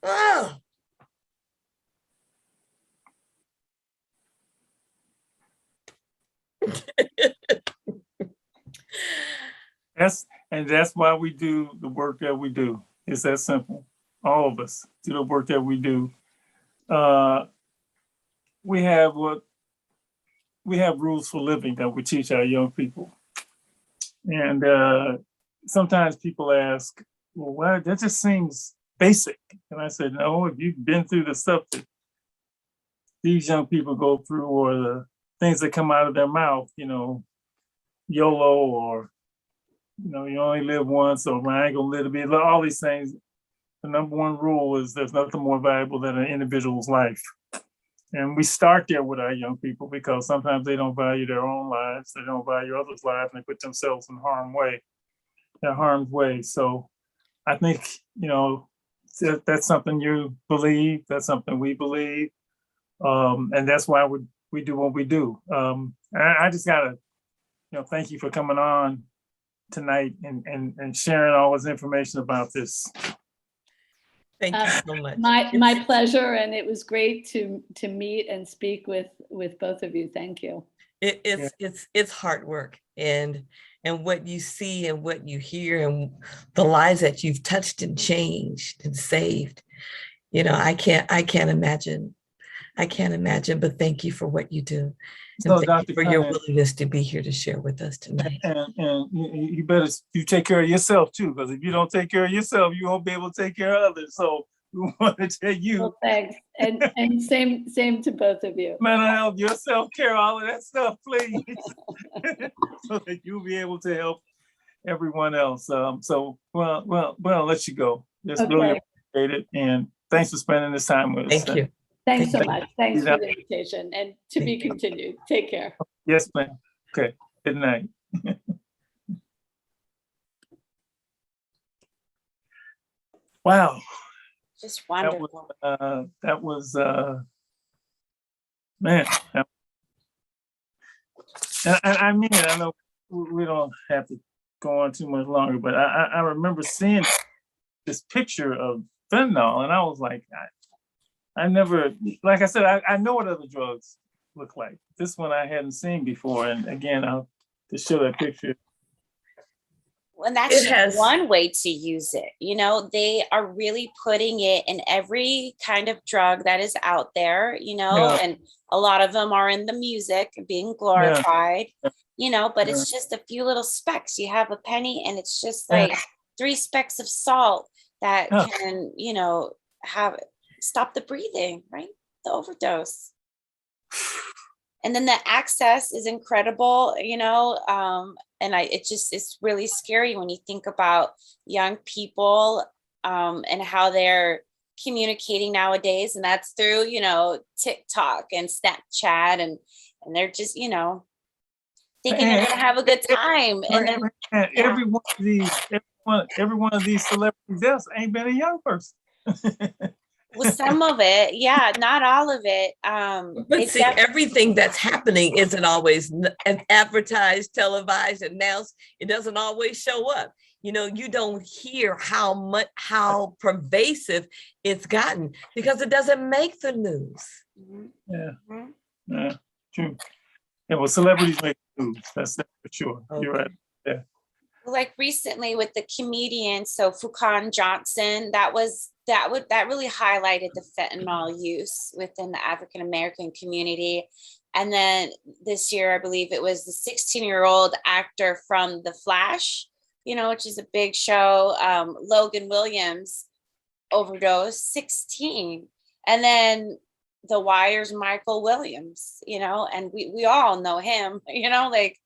Oh. That's why we do the work that we do. It's that simple. All of us do the work that we do. We have rules for living that we teach our young people. And sometimes people ask, well, why? That just seems basic. And I said, no, if you've been through the stuff that these young people go through, or the things that come out of their mouth, YOLO, or, you only live once, or I ain't gonna live to be, all these things. The number one rule is there's nothing more valuable than an individual's life. And we start there with our young people, because sometimes they don't value their own lives, they don't value others' lives, and they put themselves in harm's way. So I think, that's something you believe, that's something we believe. And that's why we do what we do. I just gotta, thank you for coming on tonight and sharing all this information about this. Thank you so much. My pleasure, and it was great to meet and speak with both of you. Thank you. It's hard work, and what you see and what you hear and the lives that you've touched and changed and saved. I can't imagine. But thank you for what you do. And So, thank you for your Cummins, willingness to be here to share with us tonight. and you better take care of yourself too, because if you don't take care of yourself, you won't be able to take care of others. So we want to tell you, Well, thanks. And same to both of you. mental health, your self-care, all of that stuff, please. So that you'll be able to help everyone else. So, well, I'll let you go. Just really Okay. appreciate it. And thanks for spending this time with us. Thank you. Thanks so Thank much. Thanks you. for the invitation and to be continued. Take care. Yes, ma'am. Okay, good night. Wow, Just that wonderful. was, man. And I mean it, I know we don't have to go on too much longer, but I remember seeing this picture of fentanyl and I was like, I never, like I said, I know what other drugs look like. This one I hadn't seen before. And again, I'll just show that picture. And that's It has- just one way to use it. You know, they are really putting it in every kind of drug that is out there, you know, Yeah. and a lot of them are in the music being glorified, you know, but it's just a few little specks. You have a penny and it's just like 3 specks of salt that Yeah. can, you know, stop the breathing, right? The overdose. And then the access is incredible, you know, and it's really scary when you think about young people and how they're communicating nowadays, and that's through, you know, TikTok and Snapchat, and they're just, you know, thinking they're gonna have a good time. And then every one of these celebrity deaths ain't been a young person. with some of it, yeah, not all of it. But see, everything that's happening isn't always advertised, televised, announced. It doesn't always show up. You know, you don't hear how pervasive it's gotten because it doesn't make the news. Yeah, true. Yeah, well, celebrities make news. That's for sure. Okay. You're right. Yeah. Like recently with the comedian, so Fukan Johnson, that really highlighted the fentanyl use within the African American community. And then this year, I believe it was the 16-year-old actor from The Flash, you know, which is a big show, Logan Williams, overdose, 16. And then The Wire's Michael Williams, you know, and we all know him, you know, like,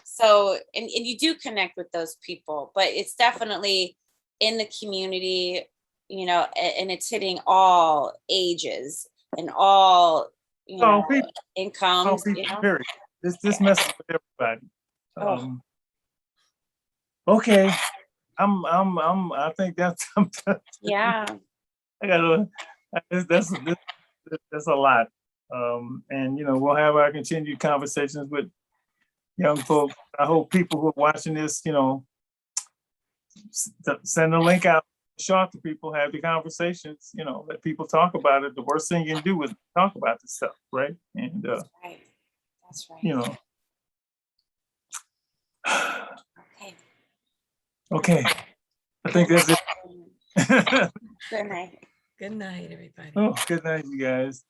so, and you do connect with those people, but it's definitely in the community, you know, and it's hitting all ages and all, you know, incomes. You know? Period. This messes with everybody. Okay, I think that's Yeah. I gotta. That's a lot. And you know, we'll have our continued conversations with young folks. I hope people who are watching this, you know, send a link out, short to people, have the conversations, you know, let people talk about it. The worst thing you can do is talk about this stuff, right? And That's right. you know. Okay. Okay. I think that's it. Good night. Good night, everybody. Oh, good night, you guys.